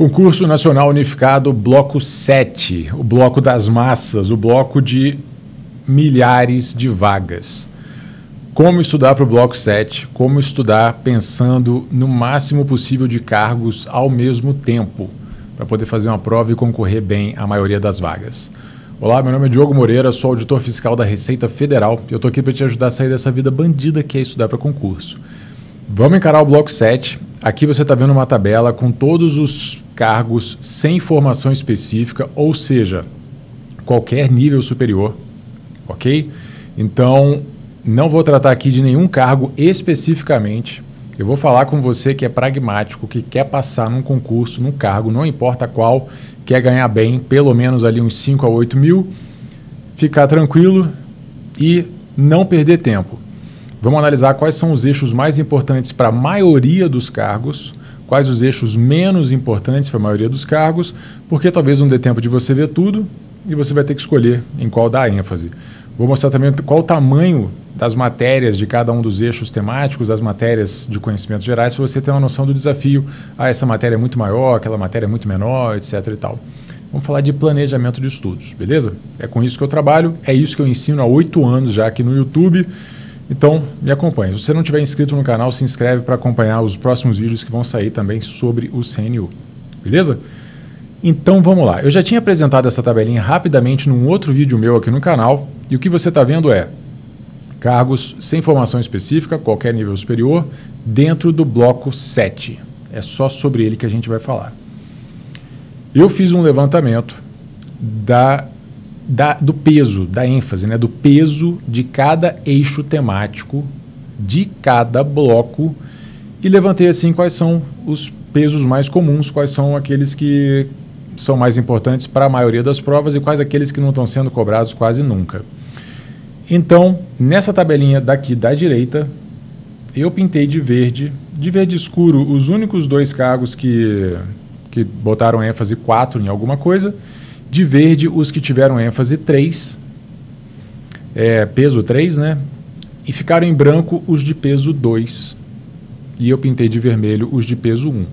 Concurso Nacional Unificado, bloco 7, o bloco das massas, o bloco de milhares de vagas. Como estudar para o bloco 7, como estudar pensando no máximo possível de cargos ao mesmo tempo, para poder fazer uma prova e concorrer bem à maioria das vagas. Olá, meu nome é Diogo Moreira, sou auditor fiscal da Receita Federal e eu estou aqui para te ajudar a sair dessa vida bandida que é estudar para concurso. Vamos encarar o bloco 7. Aqui você está vendo uma tabela com todos os cargos sem formação específica, ou seja, qualquer nível superior, ok? Então, não vou tratar aqui de nenhum cargo especificamente. Eu vou falar com você que é pragmático, que quer passar num concurso, num cargo, não importa qual, quer ganhar bem, pelo menos ali uns 5 a 8 mil, ficar tranquilo e não perder tempo. Vamos analisar quais são os eixos mais importantes para a maioria dos cargos, quais os eixos menos importantes para a maioria dos cargos, porque talvez não dê tempo de você ver tudo e você vai ter que escolher em qual dar ênfase. Vou mostrar também qual o tamanho das matérias de cada um dos eixos temáticos, das matérias de conhecimentos gerais, para você ter uma noção do desafio. Ah, essa matéria é muito maior, aquela matéria é muito menor, etc. e tal. Vamos falar de planejamento de estudos, beleza? É com isso que eu trabalho, é isso que eu ensino há 8 anos já aqui no YouTube. Então, me acompanhe. Se você não estiver inscrito no canal, se inscreve para acompanhar os próximos vídeos que vão sair também sobre o CNU. Beleza? Então, vamos lá. Eu já tinha apresentado essa tabelinha rapidamente num outro vídeo meu aqui no canal, e o que você está vendo é cargos sem formação específica, qualquer nível superior, dentro do bloco 7. É só sobre ele que a gente vai falar. Eu fiz um levantamento do peso, da ênfase, né, do peso de cada eixo temático, de cada bloco, e levantei assim quais são os pesos mais comuns, quais são aqueles que são mais importantes para a maioria das provas e quais aqueles que não estão sendo cobrados quase nunca. Então, nessa tabelinha daqui da direita, eu pintei de verde escuro, os únicos 2 cargos que botaram ênfase 4 em alguma coisa, de verde os que tiveram ênfase 3, peso 3, né? E ficaram em branco os de peso 2. E eu pintei de vermelho os de peso 1.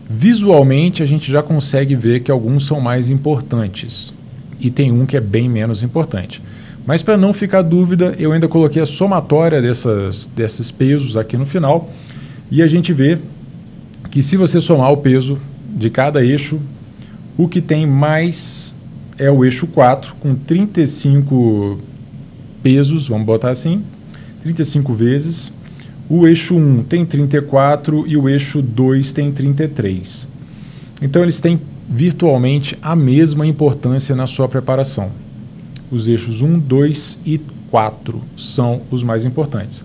Visualmente, a gente já consegue ver que alguns são mais importantes. E tem um que é bem menos importante. Mas para não ficar dúvida, eu ainda coloquei a somatória desses pesos aqui no final. E a gente vê que se você somar o peso de cada eixo, o que tem mais é o eixo 4, com 35 pesos, vamos botar assim, 35 vezes. O eixo 1 tem 34 e o eixo 2 tem 33. Então, eles têm virtualmente a mesma importância na sua preparação. Os eixos 1, 2 e 4 são os mais importantes.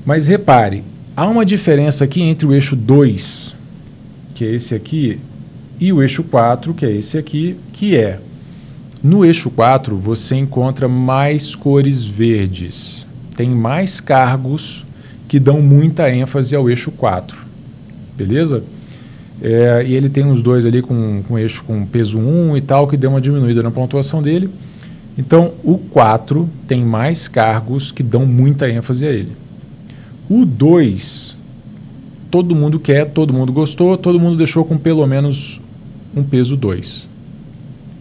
Mas repare, há uma diferença aqui entre o eixo 2, que é esse aqui, e o eixo 4, que é esse aqui, que é, no eixo 4 você encontra mais cores verdes. Tem mais cargos que dão muita ênfase ao eixo 4. Beleza? E ele tem uns 2 ali com eixo com peso 1 e tal, que deu uma diminuída na pontuação dele. Então, o 4 tem mais cargos que dão muita ênfase a ele. O 2, todo mundo quer, todo mundo gostou, todo mundo deixou com pelo menos um peso 2,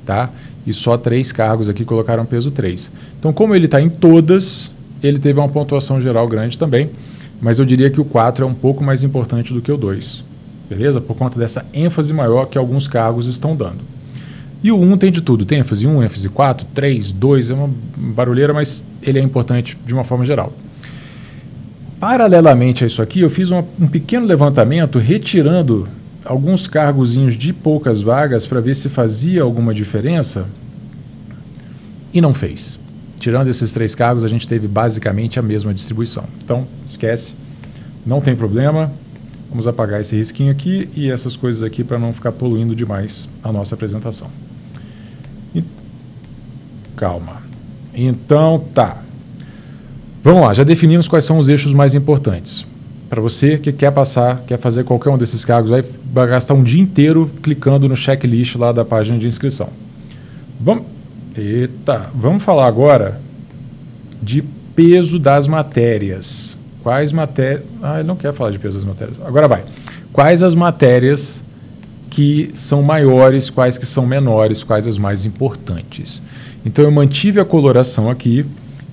tá? E só 3 cargos aqui colocaram peso 3. Então, como ele está em todas, ele teve uma pontuação geral grande também, mas eu diria que o 4 é um pouco mais importante do que o 2, beleza? Por conta dessa ênfase maior que alguns cargos estão dando. E o 1 tem de tudo, tem ênfase 1, ênfase 4, 3, 2, é uma barulheira, mas ele é importante de uma forma geral. Paralelamente a isso aqui, eu fiz um pequeno levantamento retirando alguns cargozinhos de poucas vagas para ver se fazia alguma diferença e não fez. Tirando esses 3 cargos, a gente teve basicamente a mesma distribuição. Então, esquece, não tem problema. Vamos apagar esse risquinho aqui e essas coisas aqui para não ficar poluindo demais a nossa apresentação. Calma. Então, tá. Vamos lá, já definimos quais são os eixos mais importantes. Para você que quer passar, quer fazer qualquer um desses cargos, vai gastar um dia inteiro clicando no checklist lá da página de inscrição. Vamos falar agora de peso das matérias. Quais matérias... ele não quer falar de peso das matérias. Agora vai. Quais as matérias que são maiores, quais que são menores, quais as mais importantes. Então eu mantive a coloração aqui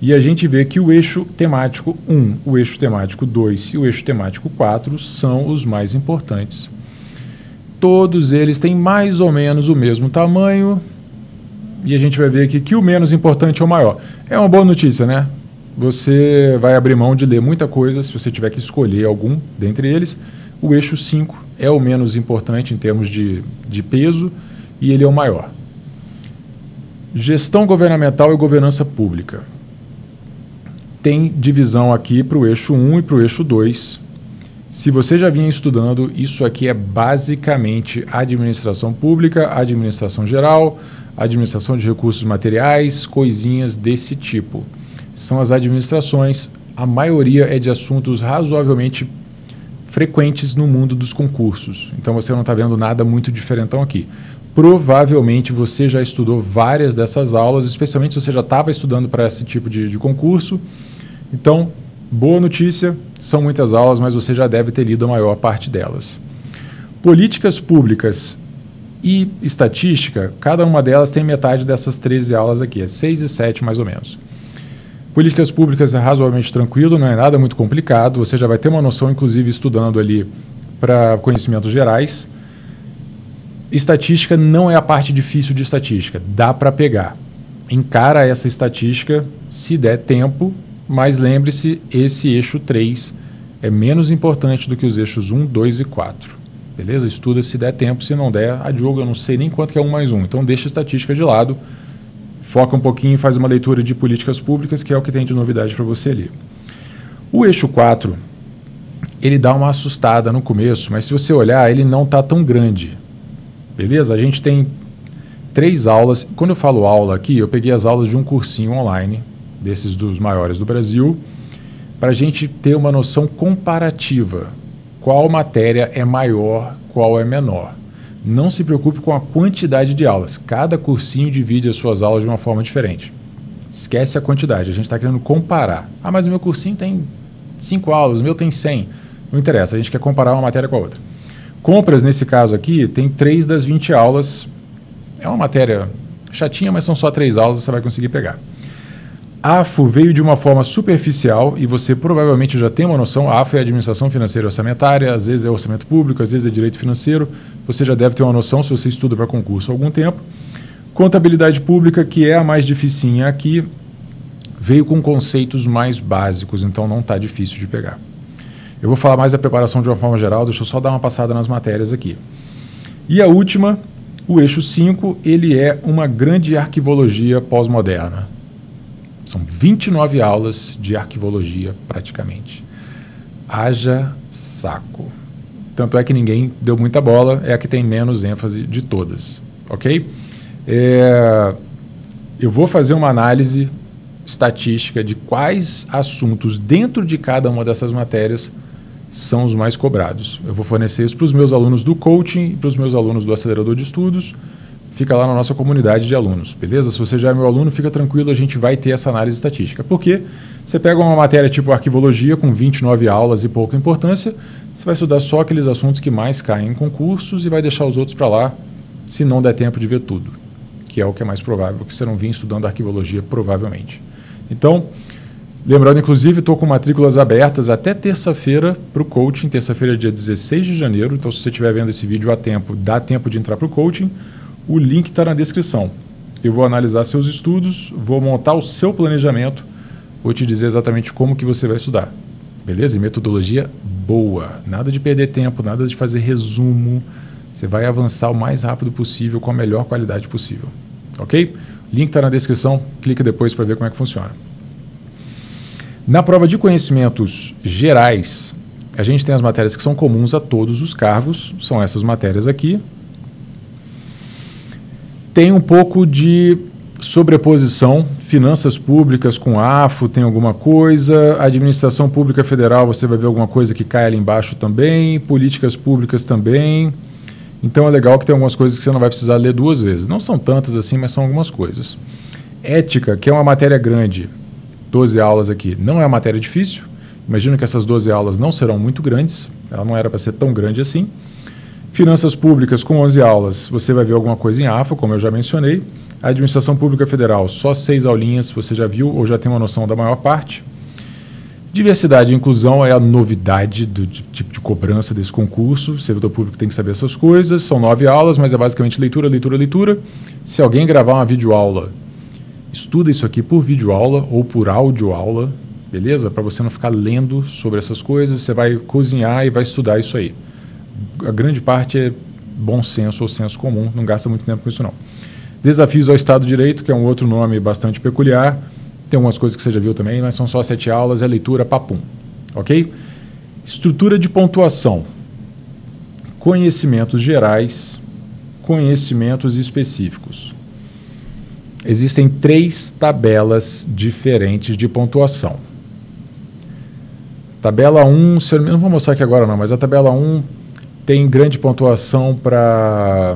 e a gente vê que o eixo temático 1, o eixo temático 2 e o eixo temático 4 são os mais importantes. Todos eles têm mais ou menos o mesmo tamanho e a gente vai ver aqui que o menos importante é o maior. É uma boa notícia, né? Você vai abrir mão de ler muita coisa se você tiver que escolher algum dentre eles. O eixo 5 é o menos importante em termos de peso e ele é o maior. Gestão governamental e governança pública. Tem divisão aqui para o eixo 1 e para o eixo 2. Se você já vinha estudando, isso aqui é basicamente administração pública, administração geral, administração de recursos materiais, coisinhas desse tipo. São as administrações, a maioria é de assuntos razoavelmente frequentes no mundo dos concursos. Então você não está vendo nada muito diferentão aqui. Provavelmente você já estudou várias dessas aulas, especialmente se você já estava estudando para esse tipo de concurso. Então, boa notícia, são muitas aulas, mas você já deve ter lido a maior parte delas. Políticas públicas e estatística, cada uma delas tem metade dessas 13 aulas aqui, é 6 e 7 mais ou menos. Políticas públicas é razoavelmente tranquilo, não é nada muito complicado, você já vai ter uma noção, inclusive, estudando ali para conhecimentos gerais. Estatística não é a parte difícil de estatística, dá para pegar. Encara essa estatística se der tempo, mas lembre-se, esse eixo 3 é menos importante do que os eixos 1, 2 e 4. Beleza? Estuda se der tempo, se não der, Diogo, eu não sei nem quanto que é 1 mais 1, então deixa a estatística de lado. Foca um pouquinho e faz uma leitura de políticas públicas, que é o que tem de novidade para você ali. O eixo 4, ele dá uma assustada no começo, mas se você olhar, ele não está tão grande. Beleza? A gente tem 3 aulas. Quando eu falo aula aqui, eu peguei as aulas de um cursinho online, desses dos maiores do Brasil, para a gente ter uma noção comparativa. Qual matéria é maior, qual é menor. Não se preocupe com a quantidade de aulas. Cada cursinho divide as suas aulas de uma forma diferente. Esquece a quantidade. A gente está querendo comparar. Ah, mas o meu cursinho tem 5 aulas, o meu tem 100. Não interessa, a gente quer comparar uma matéria com a outra. Compras, nesse caso aqui, tem 3 das 20 aulas. É uma matéria chatinha, mas são só 3 aulas, você vai conseguir pegar. AFO veio de uma forma superficial e você provavelmente já tem uma noção. AFO é administração financeira e orçamentária, às vezes é orçamento público, às vezes é direito financeiro. Você já deve ter uma noção se você estuda para concurso há algum tempo. Contabilidade pública, que é a mais dificinha aqui, veio com conceitos mais básicos, então não está difícil de pegar. Eu vou falar mais da preparação de uma forma geral, deixa eu só dar uma passada nas matérias aqui. E a última, o eixo 5, ele é uma grande arquivologia pós-moderna. São 29 aulas de arquivologia, praticamente. Haja saco. Tanto é que ninguém deu muita bola, é a que tem menos ênfase de todas. Ok? Eu vou fazer uma análise estatística de quais assuntos dentro de cada uma dessas matérias são os mais cobrados. Eu vou fornecer isso para os meus alunos do coaching e para os meus alunos do acelerador de estudos. Fica lá na nossa comunidade de alunos, beleza? Se você já é meu aluno, fica tranquilo, a gente vai ter essa análise estatística. Porque você pega uma matéria tipo arquivologia com 29 aulas e pouca importância, você vai estudar só aqueles assuntos que mais caem em concursos e vai deixar os outros para lá, se não der tempo de ver tudo, que é o que é mais provável, que você não vinha estudando arquivologia provavelmente. Então, lembrando, inclusive, estou com matrículas abertas até terça-feira para o coaching, terça-feira, dia 16 de janeiro, então se você estiver vendo esse vídeo a tempo, dá tempo de entrar para o coaching. O link está na descrição. Eu vou analisar seus estudos, vou montar o seu planejamento, vou te dizer exatamente como que você vai estudar. Beleza? E metodologia boa. Nada de perder tempo, nada de fazer resumo. Você vai avançar o mais rápido possível, com a melhor qualidade possível. Ok? O link está na descrição, clica depois para ver como é que funciona. Na prova de conhecimentos gerais, a gente tem as matérias que são comuns a todos os cargos, são essas matérias aqui. Tem um pouco de sobreposição, finanças públicas com AFO, tem alguma coisa, administração pública federal, você vai ver alguma coisa que cai ali embaixo também, políticas públicas também. Então é legal que tem algumas coisas que você não vai precisar ler 2 vezes. Não são tantas assim, mas são algumas coisas. Ética, que é uma matéria grande, 12 aulas aqui, não é uma matéria difícil. Imagino que essas 12 aulas não serão muito grandes, ela não era para ser tão grande assim. Finanças públicas com 11 aulas, você vai ver alguma coisa em AFA, como eu já mencionei. Administração Pública Federal, só 6 aulinhas, você já viu ou já tem uma noção da maior parte. Diversidade e inclusão é a novidade do tipo de cobrança desse concurso. O servidor público tem que saber essas coisas. São 9 aulas, mas é basicamente leitura, leitura, leitura. Se alguém gravar uma videoaula, estuda isso aqui por videoaula ou por audioaula, beleza? Para você não ficar lendo sobre essas coisas, você vai cozinhar e vai estudar isso aí. A grande parte é bom senso ou senso comum, não gasta muito tempo com isso não. Desafios ao Estado de Direito, que é um outro nome bastante peculiar. Tem algumas coisas que você já viu também, mas são só 7 aulas, é leitura, papum. Ok? Estrutura de pontuação. Conhecimentos gerais, conhecimentos específicos. Existem 3 tabelas diferentes de pontuação. Tabela 1, não vou mostrar aqui agora não, mas a tabela 1 tem grande pontuação para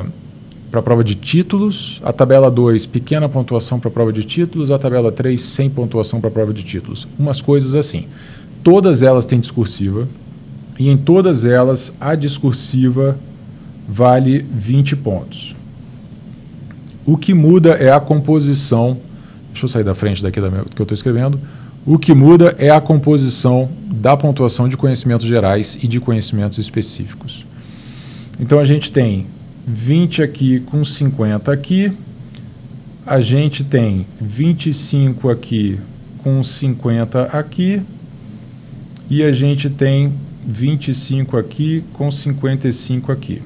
a prova de títulos, a tabela 2, pequena pontuação para a prova de títulos, a tabela 3, sem pontuação para a prova de títulos. Umas coisas assim. Todas elas têm discursiva, e em todas elas a discursiva vale 20 pontos. O que muda é a composição, deixa eu sair da frente daqui do que eu estou escrevendo, o que muda é a composição da pontuação de conhecimentos gerais e de conhecimentos específicos. Então a gente tem 20 aqui com 50 aqui, a gente tem 25 aqui com 50 aqui, e a gente tem 25 aqui com 55 aqui.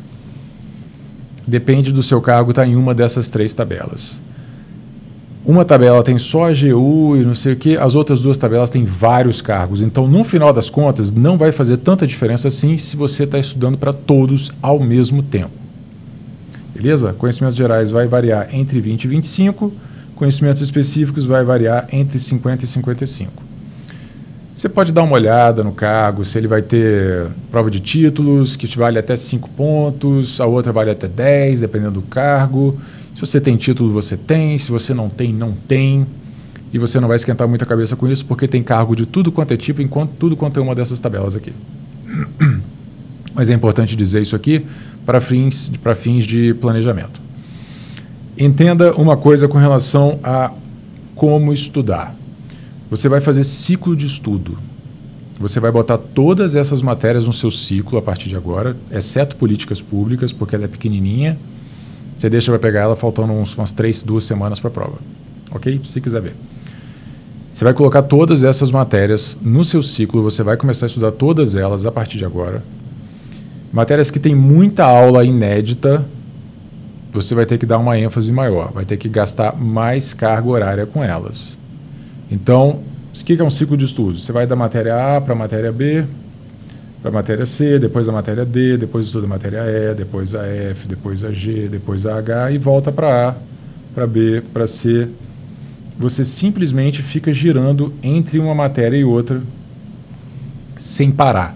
Depende do seu cargo, está em uma dessas 3 tabelas. Uma tabela tem só a AGU e não sei o que, as outras 2 tabelas têm vários cargos. Então, no final das contas, não vai fazer tanta diferença assim se você está estudando para todos ao mesmo tempo. Beleza? Conhecimentos gerais vai variar entre 20 e 25, conhecimentos específicos vai variar entre 50 e 55. Você pode dar uma olhada no cargo, se ele vai ter prova de títulos, que te vale até 5 pontos, a outra vale até 10, dependendo do cargo. Se você tem título, você tem, se você não tem, não tem. E você não vai esquentar muita cabeça com isso, porque tem cargo de tudo quanto é tipo, tudo quanto é uma dessas tabelas aqui. Mas é importante dizer isso aqui para fins de planejamento. Entenda uma coisa com relação a como estudar. Você vai fazer ciclo de estudo. Você vai botar todas essas matérias no seu ciclo a partir de agora, exceto políticas públicas, porque ela é pequenininha. Você deixa para pegar ela faltando umas 2 semanas para a prova. Ok? Se quiser ver. Você vai colocar todas essas matérias no seu ciclo, você vai começar a estudar todas elas a partir de agora. Matérias que tem muita aula inédita, você vai ter que dar uma ênfase maior, vai ter que gastar mais carga horária com elas. Então, o que é um ciclo de estudos? Você vai da matéria A para a matéria B, para a matéria C, depois a matéria D, depois estuda a matéria E, depois a F, depois a G, depois a H e volta para A, para B, para C. Você simplesmente fica girando entre uma matéria e outra sem parar.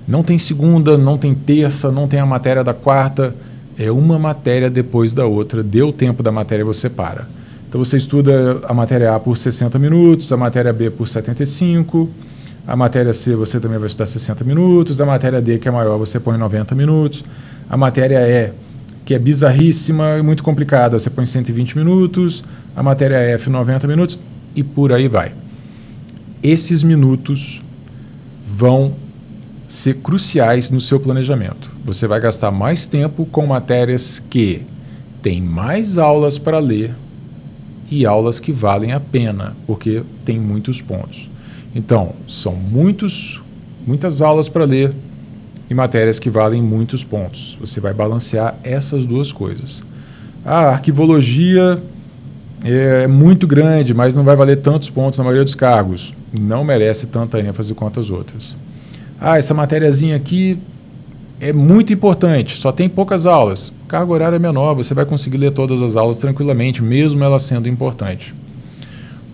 Não tem segunda, não tem terça, não tem a matéria da quarta. É uma matéria depois da outra. Deu tempo da matéria, você para. Então você estuda a matéria A por 60 minutos, a matéria B por 75, a matéria C você também vai estudar 60 minutos, a matéria D, que é maior, você põe 90 minutos, a matéria E, que é bizarríssima e muito complicada, você põe 120 minutos, a matéria F 90 minutos e por aí vai. Esses minutos vão ser cruciais no seu planejamento. Você vai gastar mais tempo com matérias que têm mais aulas para ler e aulas que valem a pena, porque tem muitos pontos. Então, são muitas aulas para ler e matérias que valem muitos pontos. Você vai balancear essas 2 coisas. A arquivologia é muito grande, mas não vai valer tantos pontos na maioria dos cargos. Não merece tanta ênfase quanto as outras. Essa matériazinha aqui é muito importante, só tem poucas aulas. Carga horária é menor, você vai conseguir ler todas as aulas tranquilamente, mesmo ela sendo importante.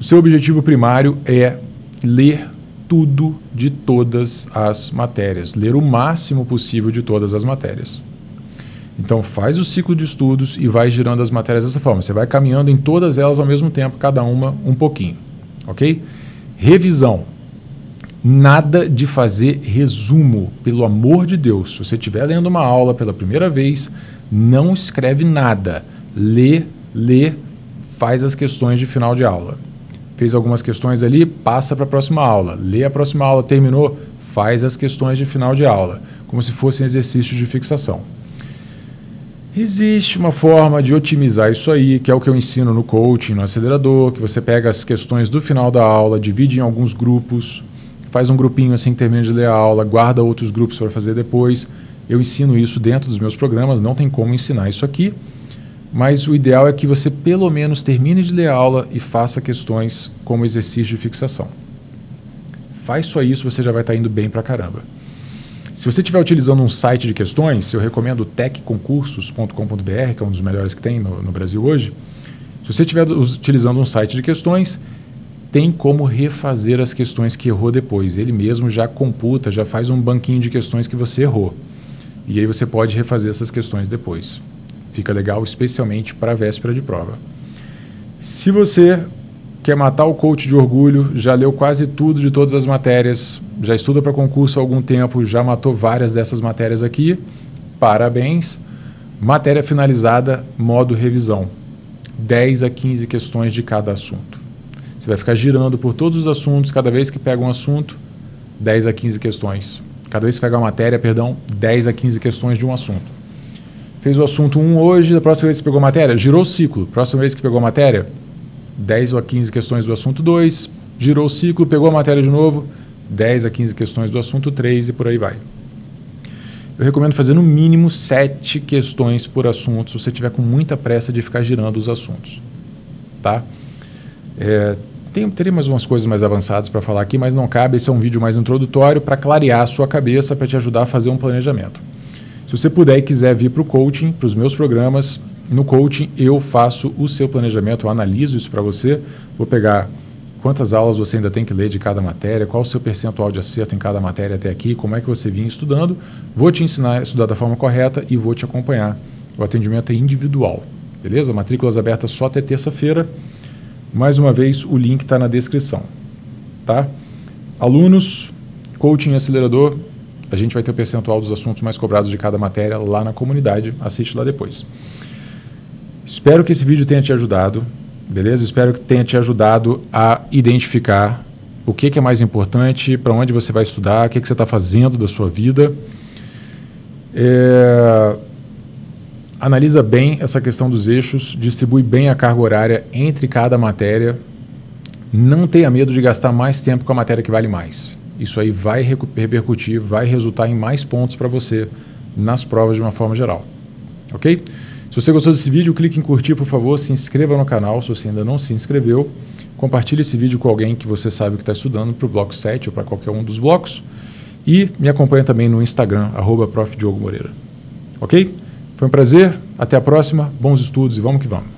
O seu objetivo primário é ler tudo de todas as matérias, ler o máximo possível de todas as matérias. Então faz o ciclo de estudos e vai girando as matérias dessa forma. Você vai caminhando em todas elas ao mesmo tempo, cada uma um pouquinho. Ok? Revisão. Nada de fazer resumo, pelo amor de Deus. Se você estiver lendo uma aula pela primeira vez, não escreve nada. Lê, faz as questões de final de aula. Fez algumas questões ali, passa para a próxima aula. Lê a próxima aula, terminou, faz as questões de final de aula, como se fossem exercícios de fixação. Existe uma forma de otimizar isso aí, que é o que eu ensino no coaching, no acelerador, que você pega as questões do final da aula, divide em alguns grupos, faz um grupinho assim que termina de ler a aula, guarda outros grupos para fazer depois. Eu ensino isso dentro dos meus programas, não tem como ensinar isso aqui, mas o ideal é que você pelo menos termine de ler a aula e faça questões como exercício de fixação. Faz só isso, você já vai estar indo bem pra caramba. Se você estiver utilizando um site de questões, eu recomendo o techconcursos.com.br, que é um dos melhores que tem no Brasil hoje. Se você estiver utilizando um site de questões, tem como refazer as questões que errou depois. Ele mesmo já computa, já faz um banquinho de questões que você errou. E aí você pode refazer essas questões depois. Fica legal, especialmente para a véspera de prova. Se você quer matar o coach de orgulho, já leu quase tudo de todas as matérias, já estuda para concurso há algum tempo, já matou várias dessas matérias aqui, parabéns. Matéria finalizada, modo revisão. 10 a 15 questões de cada assunto. Você vai ficar girando por todos os assuntos, cada vez que pega um assunto, 10 a 15 questões. Cada vez que pega uma matéria, 10 a 15 questões de um assunto. Fez o assunto 1 hoje, da próxima vez que pegou a matéria, girou o ciclo. Próxima vez que pegou a matéria, 10 a 15 questões do assunto 2, girou o ciclo, pegou a matéria de novo, 10 a 15 questões do assunto 3 e por aí vai. Eu recomendo fazer no mínimo 7 questões por assunto, se você tiver com muita pressa de ficar girando os assuntos. Tá? Teria mais umas coisas mais avançadas para falar aqui, mas não cabe. Esse é um vídeo mais introdutório para clarear a sua cabeça, para te ajudar a fazer um planejamento. Se você puder e quiser vir para o coaching, para os meus programas, no coaching eu faço o seu planejamento, eu analiso isso para você, vou pegar quantas aulas você ainda tem que ler de cada matéria, qual o seu percentual de acerto em cada matéria até aqui, como é que você vinha estudando, vou te ensinar a estudar da forma correta e vou te acompanhar. O atendimento é individual, beleza? Matrículas abertas só até terça-feira. Mais uma vez, o link está na descrição. Tá? Alunos, coaching acelerador, a gente vai ter o percentual dos assuntos mais cobrados de cada matéria lá na comunidade. Assiste lá depois. Espero que esse vídeo tenha te ajudado, beleza? Espero que tenha te ajudado a identificar o que é mais importante, para onde você vai estudar, o que você está fazendo da sua vida. Analisa bem essa questão dos eixos, distribui bem a carga horária entre cada matéria. Não tenha medo de gastar mais tempo com a matéria que vale mais. Isso aí vai repercutir, vai resultar em mais pontos para você nas provas de uma forma geral. Ok? Se você gostou desse vídeo, clique em curtir, por favor, se inscreva no canal se você ainda não se inscreveu. Compartilhe esse vídeo com alguém que você sabe que está estudando para o bloco 7 ou para qualquer um dos blocos. E me acompanha também no Instagram, @Prof. Diogo Moreira. Ok? Foi um prazer, até a próxima, bons estudos e vamos que vamos.